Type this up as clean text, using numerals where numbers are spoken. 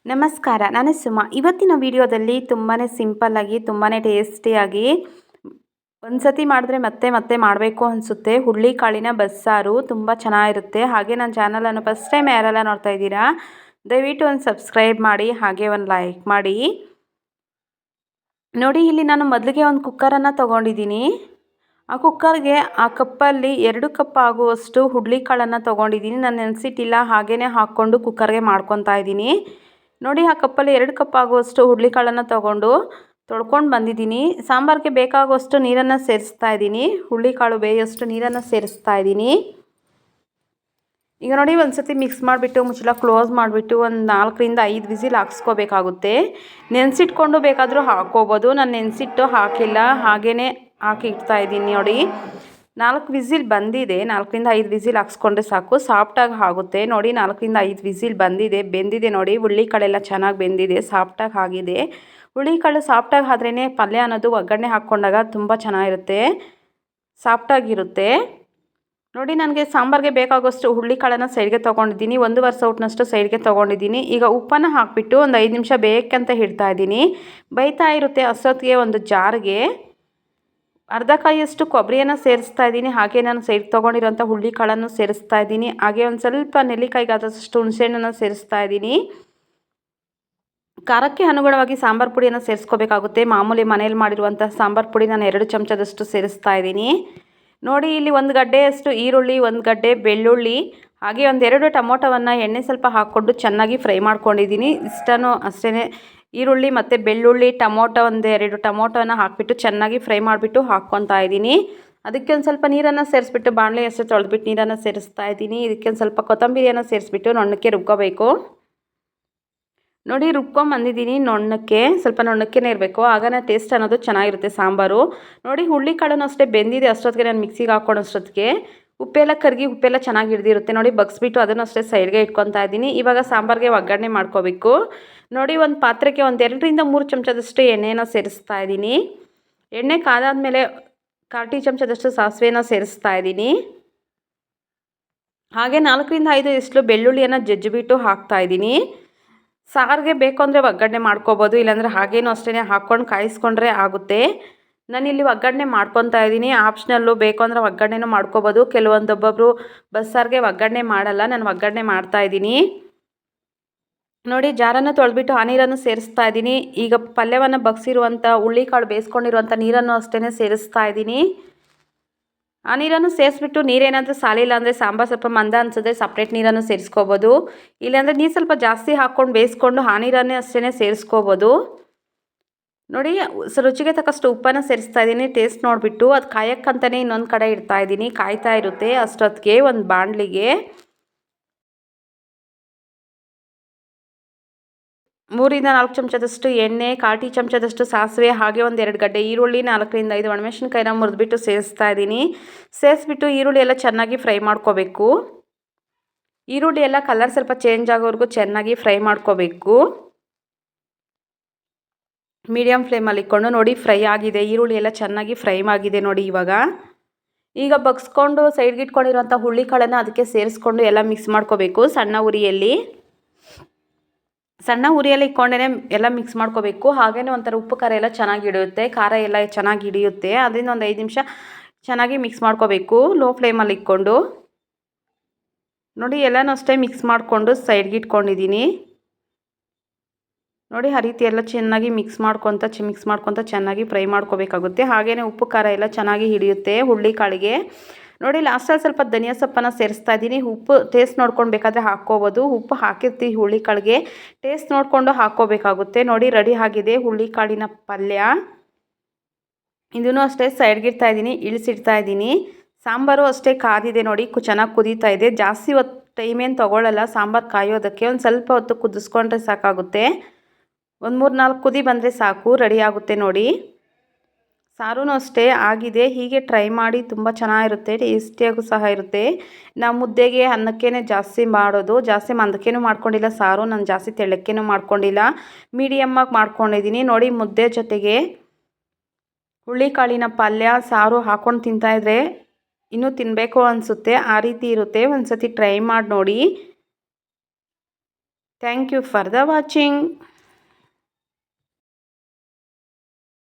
ನಮಸ್ಕಾರ, ನಾನು ಸುಮಾ. ಇವತ್ತಿನ ವಿಡಿಯೋದಲ್ಲಿ ತುಂಬಾ ಸಿಂಪಲ್ಲಾಗಿ ತುಂಬಾ ಟೇಸ್ಟಿಯಾಗಿ ಒಂದು ಸತಿ ಮಾಡಿದ್ರೆ ಮತ್ತೆ ಮತ್ತೆ ಮಾಡಬೇಕು ಅನಿಸುತ್ತೆ ಹುರುಳಿಕಾಳಿನ ಬಸ್ಸಾರು ತುಂಬ ಚೆನ್ನಾಗಿರುತ್ತೆ. ಹಾಗೆ ನನ್ನ ಚಾನಲನ್ನು ಫಸ್ಟ್ ಟೈಮ್ ಯಾರೆಲ್ಲ ನೋಡ್ತಾ ಇದ್ದೀರಾ ದಯವಿಟ್ಟು ಒಂದು ಸಬ್ಸ್ಕ್ರೈಬ್ ಮಾಡಿ, ಹಾಗೆ ಒಂದು ಲೈಕ್ ಮಾಡಿ. ನೋಡಿ, ಇಲ್ಲಿ ನಾನು ಮೊದಲಿಗೆ ಒಂದು ಕುಕ್ಕರನ್ನು ತೊಗೊಂಡಿದ್ದೀನಿ. ಆ ಕುಕ್ಕರ್ಗೆ ಆ ಕಪ್ಪಲ್ಲಿ 2 ಕಪ್ ಆಗುವಷ್ಟು ಹುರುಳಿಕಾಳನ್ನು ತೊಗೊಂಡಿದ್ದೀನಿ. ನಾನು ನೆನೆಸಿಟ್ಟಿಲ್ಲ, ಹಾಗೇ ಹಾಕ್ಕೊಂಡು ಕುಕ್ಕರ್ಗೆ ಮಾಡ್ಕೊತಾ ಇದ್ದೀನಿ. ನೋಡಿ, ಆ ಕಪ್ಪಲ್ಲಿ 2 ಕಪ್ ಆಗುವಷ್ಟು ಹುರುಳಿಕಾಳನ್ನು ತೊಳ್ಕೊಂಡು ಬಂದಿದ್ದೀನಿ. ಸಾಂಬಾರಿಗೆ ಬೇಕಾಗುವಷ್ಟು ನೀರನ್ನು ಸೇರಿಸ್ತಾ ಇದ್ದೀನಿ. ಹುರುಳಿಕಾಳು ಬೇಯೋಷ್ಟು ನೀರನ್ನು ಸೇರಿಸ್ತಾ ಇದ್ದೀನಿ. ಈಗ ನೋಡಿ, ಒಂದು ಸತಿ ಮಿಕ್ಸ್ ಮಾಡಿಬಿಟ್ಟು ಮುಚ್ಚಳ ಕ್ಲೋಸ್ ಮಾಡಿಬಿಟ್ಟು ಒಂದು 4 ರಿಂದ 5 ವಿಸಿಲ್ ಹಾಕ್ಸ್ಕೋಬೇಕಾಗುತ್ತೆ. ನೆನೆಸಿಟ್ಕೊಂಡು ಬೇಕಾದರೂ ಹಾಕ್ಕೋಬೋದು. ನಾನು ನೆನೆಸಿಟ್ಟು ಹಾಕಿಲ್ಲ, ಹಾಗೇ ಹಾಕಿ ಇಡ್ತಾ ಇದ್ದೀನಿ. ನೋಡಿ, 4 ವಿಸಿಲ್ ಬಂದಿದೆ. 4 ರಿಂದ 5 ವಿಸಿಲ್ ಹಾಕ್ಸ್ಕೊಂಡ್ರೆ ಸಾಕು, ಸಾಫ್ಟಾಗಿ ಆಗುತ್ತೆ. ನೋಡಿ, 4 ರಿಂದ 5 ವಿಸಿಲ್ ಬೆಂದಿದೆ. ನೋಡಿ, ಹುರುಳಿಕಾಳೆಲ್ಲ ಚೆನ್ನಾಗಿ ಬೆಂದಿದೆ, ಸಾಫ್ಟಾಗಿ ಆಗಿದೆ. ಹುರುಳಿಕಾಳು ಸಾಫ್ಟಾಗಿ ಆದ್ರೇ ಪಲ್ಯ ಅನ್ನೋದು ಒಗ್ಗರಣೆ ಹಾಕ್ಕೊಂಡಾಗ ತುಂಬ ಚೆನ್ನಾಗಿರುತ್ತೆ, ಸಾಫ್ಟಾಗಿರುತ್ತೆ. ನೋಡಿ, ನನಗೆ ಸಾಂಬಾರಿಗೆ ಬೇಕಾಗುವಷ್ಟು ಹುರುಳಿಕಾಳನ್ನು ಸೈಡ್ಗೆ ತೊಗೊಂಡಿದ್ದೀನಿ. 1 ಸೌಟ್ನಷ್ಟು ಸೈಡ್ಗೆ ತೊಗೊಂಡಿದ್ದೀನಿ. ಈಗ ಉಪ್ಪನ್ನು ಹಾಕಿಬಿಟ್ಟು ಒಂದು 5 ನಿಮಿಷ ಬೇಕಂತ ಇಡ್ತಾ ಇದ್ದೀನಿ. ಬೇಯ್ತಾ ಇರುತ್ತೆ ಅಷ್ಟೊತ್ತಿಗೆ ಒಂದು ಜಾರ್ಗೆ ಅರ್ಧ ಕಾಯಿಯಷ್ಟು ಕೊಬ್ಬರಿಯನ್ನು ಸೇರಿಸ್ತಾ ಇದ್ದೀನಿ. ಹಾಗೆ ನಾನು ಸೈಡ್ ತೊಗೊಂಡಿರೋಂಥ ಹುರುಳಿಕಾಳನ್ನು ಸೇರಿಸ್ತಾ ಇದ್ದೀನಿ. ಹಾಗೆ ಒಂದು ಸ್ವಲ್ಪ ನೆಲ್ಲಿಕಾಯಿಗಾದಷ್ಟು ಹುಣಸೆಹಣ್ಣನ್ನು ಸೇರಿಸ್ತಾ ಇದ್ದೀನಿ. ಖಾರಕ್ಕೆ ಅನುಗುಣವಾಗಿ ಸಾಂಬಾರು ಪುಡಿಯನ್ನು ಸೇರಿಸ್ಕೋಬೇಕಾಗುತ್ತೆ. ಮಾಮೂಲಿ ಮನೇಲಿ ಮಾಡಿರುವಂಥ ಸಾಂಬಾರು ಪುಡಿ ನಾನು 2 ಚಮಚದಷ್ಟು ಸೇರಿಸ್ತಾ ಇದ್ದೀನಿ. ನೋಡಿ, ಇಲ್ಲಿ 1 ಗಡ್ಡೆಯಷ್ಟು ಈರುಳ್ಳಿ, 1 ಗಡ್ಡೆ ಬೆಳ್ಳುಳ್ಳಿ, ಹಾಗೆ 1-2 ಟೊಮೊಟೊವನ್ನು ಎಣ್ಣೆ ಸ್ವಲ್ಪ ಹಾಕ್ಕೊಂಡು ಚೆನ್ನಾಗಿ ಫ್ರೈ ಮಾಡ್ಕೊಂಡಿದ್ದೀನಿ. ಇಷ್ಟನೂ ಅಷ್ಟೇ. ಈರುಳ್ಳಿ ಮತ್ತು ಬೆಳ್ಳುಳ್ಳಿ, ಟೊಮೊಟೊ, 1-2 ಟೊಮೊಟೊನ ಹಾಕಿಬಿಟ್ಟು ಚೆನ್ನಾಗಿ ಫ್ರೈ ಮಾಡಿಬಿಟ್ಟು ಹಾಕ್ಕೊತಾ ಇದ್ದೀನಿ. ಅದಕ್ಕೆ ಒಂದು ಸ್ವಲ್ಪ ನೀರನ್ನು ಸೇರಿಸ್ಬಿಟ್ಟು ಬಾಣಲೆ ಅಷ್ಟೇ ತೊಳೆದ್ಬಿಟ್ಟು ನೀರನ್ನು ಸೇರಿಸ್ತಾ ಇದ್ದೀನಿ. ಇದಕ್ಕೆ ಒಂದು ಸ್ವಲ್ಪ ಕೊತ್ತಂಬರಿಯನ್ನು ಸೇರಿಸ್ಬಿಟ್ಟು ನುಣ್ಣಕ್ಕೆ ರುಬ್ಕೋಬೇಕು. ನೋಡಿ, ರುಬ್ಕೊಂಬಂದಿದ್ದೀನಿ. ಸ್ವಲ್ಪ ನುಣ್ಣಕ್ಕೇ ಇರಬೇಕು, ಆಗ ಟೇಸ್ಟ್ ಅನ್ನೋದು ಚೆನ್ನಾಗಿರುತ್ತೆ ಸಾಂಬಾರು. ನೋಡಿ, ಹುರುಳಿಕಾಳನ್ನು ಅಷ್ಟೇ ಬೆಂದಿದೆ. ಅಷ್ಟೊತ್ತಿಗೆ ನಾನು ಮಿಕ್ಸಿಗೆ ಹಾಕ್ಕೊಳ್ಳೋಷ್ಟೊತ್ತಿಗೆ ಉಪ್ಪೆಲ್ಲ ಕರಗಿ ಉಪ್ಪೆಲ್ಲ ಚೆನ್ನಾಗಿ ಹಿಡಿದಿರುತ್ತೆ. ನೋಡಿ, ಬಗ್ಸ್ಬಿಟ್ಟು ಅದನ್ನು ಅಷ್ಟೇ ಸೈಡ್ಗೆ ಇಟ್ಕೊತಾ ಇದ್ದೀನಿ. ಇವಾಗ ಸಾಂಬಾರಿಗೆ ಒಗ್ಗರಣೆ ಮಾಡ್ಕೋಬೇಕು. ನೋಡಿ, ಒಂದು ಪಾತ್ರೆಗೆ 1-2 ರಿಂದ 3 ಚಮಚದಷ್ಟು ಎಣ್ಣೆನ ಸೇರಿಸ್ತಾ ಇದ್ದೀನಿ. ಎಣ್ಣೆ ಕಾದಾದಮೇಲೆ 1/4 ಟೀ ಚಮಚದಷ್ಟು ಸಾಸಿವೆನ ಸೇರಿಸ್ತಾ ಇದ್ದೀನಿ. ಹಾಗೆ 4 ರಿಂದ 5 ಎಸಳು ಬೆಳ್ಳುಳ್ಳಿಯನ್ನು ಜಜ್ಜಿಬಿಟ್ಟು ಹಾಕ್ತಾ ಇದ್ದೀನಿ. ಸಾರಿಗೆ ಬೇಕು ಅಂದರೆ ಒಗ್ಗರಣೆ ಮಾಡ್ಕೋಬೋದು, ಇಲ್ಲಾಂದರೆ ಹಾಗೇನೂ ಅಷ್ಟೇ ಹಾಕ್ಕೊಂಡು ಕಾಯಿಸ್ಕೊಂಡ್ರೆ ಆಗುತ್ತೆ. ನಾನಿಲ್ಲಿ ಒಗ್ಗರಣೆ ಮಾಡ್ಕೊತಾ ಇದ್ದೀನಿ. ಆಪ್ಷನಲ್ಲು, ಬೇಕು ಅಂದರೆ ಒಗ್ಗರಣೆನೂ ಮಾಡ್ಕೋಬೋದು. ಒಬ್ಬೊಬ್ಬರು ಬಸ್ಸಾರಿಗೆ ಒಗ್ಗರಣೆ ಮಾಡಲ್ಲ, ನಾನು ಒಗ್ಗರಣೆ ಮಾಡ್ತಾಯಿದ್ದೀನಿ. ನೋಡಿ, ಜಾರನ್ನು ತೊಳೆದ್ಬಿಟ್ಟು ಆ ನೀರನ್ನು ಸೇರಿಸ್ತಾ ಇದ್ದೀನಿ. ಈಗ ಪಲ್ಯವನ್ನು ಬಗ್ಸಿರುವಂಥ ಹುರುಳಿಕಾಳು ಬೇಯಿಸ್ಕೊಂಡಿರುವಂಥ ನೀರನ್ನು ಅಷ್ಟೇ ಸೇರಿಸ್ತಾ ಇದ್ದೀನಿ. ಆ ನೀರನ್ನು ಸೇರಿಸ್ಬಿಟ್ಟು ನೀರೇನಾದರೂ ಸಾಲಿಲ್ಲ ಅಂದರೆ ಸಾಂಬಾರು ಸ್ವಲ್ಪ ಮಂದ ಅನಿಸಿದ್ರೆ ಸಪ್ರೇಟ್ ನೀರನ್ನು ಸೇರಿಸ್ಕೋಬೋದು. ಇಲ್ಲಾಂದರೆ ನೀರು ಸ್ವಲ್ಪ ಜಾಸ್ತಿ ಹಾಕ್ಕೊಂಡು ಬೇಯಿಸ್ಕೊಂಡು ಆ ನೀರನ್ನೇ ಅಷ್ಟೇ ಸೇರಿಸ್ಕೋಬೋದು. ನೋಡಿ, ರುಚಿಗೆ ತಕ್ಕಷ್ಟು ಉಪ್ಪನ್ನು ಸೇರಿಸ್ತಾ ಇದ್ದೀನಿ. ಟೇಸ್ಟ್ ನೋಡಿಬಿಟ್ಟು ಅದು ಕಾಯಕ್ಕಂತಲೇ ಇನ್ನೊಂದು ಕಡೆ ಇಡ್ತಾ ಇದ್ದೀನಿ. ಕಾಯ್ತಾ ಇರುತ್ತೆ ಅಷ್ಟೊತ್ತಿಗೆ ಒಂದು ಬಾಣಲಿಗೆ 3 ರಿಂದ 4 ಚಮಚದಷ್ಟು ಎಣ್ಣೆ, 1/4 ಟೀ ಚಮಚದಷ್ಟು ಸಾಸಿವೆ, ಹಾಗೆ 1-2 ಗಡ್ಡೆ ಈರುಳ್ಳಿ, 4 ರಿಂದ 5 ಒಣಮೆಣಸಿನ್ಕಾಯಿನ ಮುರಿದ್ಬಿಟ್ಟು ಸೇರಿಸ್ತಾ ಇದ್ದೀನಿ. ಸೇರಿಸ್ಬಿಟ್ಟು ಈರುಳ್ಳಿ ಎಲ್ಲ ಚೆನ್ನಾಗಿ ಫ್ರೈ ಮಾಡ್ಕೋಬೇಕು. ಈರುಳ್ಳಿ ಎಲ್ಲ ಕಲರ್ ಸ್ವಲ್ಪ ಚೇಂಜ್ ಆಗೋವರೆಗೂ ಚೆನ್ನಾಗಿ ಫ್ರೈ ಮಾಡ್ಕೋಬೇಕು. ಮೀಡಿಯಮ್ ಫ್ಲೇಮಲ್ಲಿ ಇಟ್ಕೊಂಡು. ನೋಡಿ, ಫ್ರೈ ಆಗಿದೆ, ಈರುಳ್ಳಿ ಎಲ್ಲ ಚೆನ್ನಾಗಿ ಫ್ರೈ ಆಗಿದೆ. ನೋಡಿ, ಈಗ ಬಗ್ಸ್ಕೊಂಡು ಸೈಡ್ಗೆ ಇಟ್ಕೊಂಡಿರೋಂಥ ಹುರುಳಿಕಾಳನ್ನು ಅದಕ್ಕೆ ಸೇರಿಸ್ಕೊಂಡು ಎಲ್ಲ ಮಿಕ್ಸ್ ಮಾಡ್ಕೋಬೇಕು. ಸಣ್ಣ ಉರಿಯಲ್ಲಿ ಇಟ್ಕೊಂಡೇ ಎಲ್ಲ ಮಿಕ್ಸ್ ಮಾಡ್ಕೋಬೇಕು. ಹಾಗೆಯೇ ಒಂಥರ ಉಪ್ಪು ಖಾರ ಎಲ್ಲ ಚೆನ್ನಾಗಿ ಹಿಡಿಯುತ್ತೆ, ಖಾರ ಎಲ್ಲ ಚೆನ್ನಾಗಿ ಹಿಡಿಯುತ್ತೆ. ಅದರಿಂದ ಒಂದು 5 ನಿಮಿಷ ಚೆನ್ನಾಗಿ ಮಿಕ್ಸ್ ಮಾಡ್ಕೋಬೇಕು ಲೋ ಫ್ಲೇಮಲ್ಲಿ ಇಟ್ಕೊಂಡು. ನೋಡಿ, ಎಲ್ಲನೂ ಅಷ್ಟೇ ಮಿಕ್ಸ್ ಮಾಡಿಕೊಂಡು ಸೈಡ್ಗೆ ಇಟ್ಕೊಂಡಿದ್ದೀನಿ. ನೋಡಿ, ಆ ರೀತಿ ಎಲ್ಲ ಚೆನ್ನಾಗಿ ಮಿಕ್ಸ್ ಮಾಡ್ಕೊತ ಚೆನ್ನಾಗಿ ಫ್ರೈ ಮಾಡ್ಕೋಬೇಕಾಗುತ್ತೆ. ಹಾಗೆಯೇ ಉಪ್ಪು ಖಾರ ಎಲ್ಲ ಚೆನ್ನಾಗಿ ಹಿಡಿಯುತ್ತೆ ಹುರುಳಿಕಾಳಿಗೆ. ನೋಡಿ, ಲಾಸ್ಟಲ್ಲಿ ಸ್ವಲ್ಪ ಧನಿಯಾ ಸೊಪ್ಪನ್ನು ಸೇರಿಸ್ತಾ ಇದ್ದೀನಿ. ಉಪ್ಪು ಟೇಸ್ಟ್ ನೋಡ್ಕೊಂಡು ಬೇಕಾದರೆ ಹಾಕ್ಕೋಬೋದು. ಉಪ್ಪು ಹಾಕಿರ್ತೀವಿ ಹುರುಳಿಕಾಳಿಗೆ, ಟೇಸ್ಟ್ ನೋಡಿಕೊಂಡು ಹಾಕ್ಕೋಬೇಕಾಗುತ್ತೆ. ನೋಡಿ, ರೆಡಿ ಆಗಿದೆ ಹುರುಳಿಕಾಳಿನ ಪಲ್ಯ. ಇದನ್ನು ಅಷ್ಟೇ ಸೈಡ್ಗಿಡ್ತಾ ಇದ್ದೀನಿ, ಇಳಿಸಿಡ್ತಾ ಇದ್ದೀನಿ. ಸಾಂಬಾರು ಅಷ್ಟೇ ಕಾದಿದೆ. ನೋಡಿ, ಚೆನ್ನಾಗಿ ಕುದೀತಾ ಇದೆ. ಜಾಸ್ತಿ ಹೊತ್ತು ಟೈಮೇನು ತೊಗೊಳ್ಳಲ್ಲ ಸಾಂಬಾರು ಕಾಯೋದಕ್ಕೆ. ಒಂದು ಸ್ವಲ್ಪ ಹೊತ್ತು ಕುದಿಸ್ಕೊಂಡ್ರೆ ಸಾಕಾಗುತ್ತೆ. ಒಂದು 3-4 ಕುದಿ ಬಂದರೆ ಸಾಕು, ರೆಡಿ ಆಗುತ್ತೆ. ನೋಡಿ, ಸಾರೂ ಅಷ್ಟೇ ಆಗಿದೆ. ಹೀಗೆ ಟ್ರೈ ಮಾಡಿ, ತುಂಬ ಚೆನ್ನಾಗಿರುತ್ತೆ, ಟೇಸ್ಟಿಯಾಗೂ ಸಹ ಇರುತ್ತೆ. ನಾವು ಮುದ್ದೆಗೆ ಅನ್ನಕ್ಕೇ ಜಾಸ್ತಿ ಮಾಡೋದು, ಜಾಸ್ತಿ ಮಂದಕ್ಕೇನೂ ಮಾಡ್ಕೊಂಡಿಲ್ಲ. ಸಾರು ನಾನು ಜಾಸ್ತಿ ತೆಳ್ಳಕ್ಕೇನೂ ಮಾಡ್ಕೊಂಡಿಲ್ಲ, ಮೀಡಿಯಮ್ಮಾಗಿ ಮಾಡ್ಕೊಂಡಿದ್ದೀನಿ. ನೋಡಿ, ಮುದ್ದೆ ಜೊತೆಗೆ ಹುರುಳಿಕಾಳಿನ ಪಲ್ಯ ಸಾರು ಹಾಕ್ಕೊಂಡು ತಿಂತಾಯಿದ್ರೆ ಇನ್ನೂ ತಿನ್ನಬೇಕು ಅನಿಸುತ್ತೆ, ಆ ರೀತಿ ಇರುತ್ತೆ. ಒಂದು ಸತಿ ಟ್ರೈ ಮಾಡಿ ನೋಡಿ. Thank you for the watching.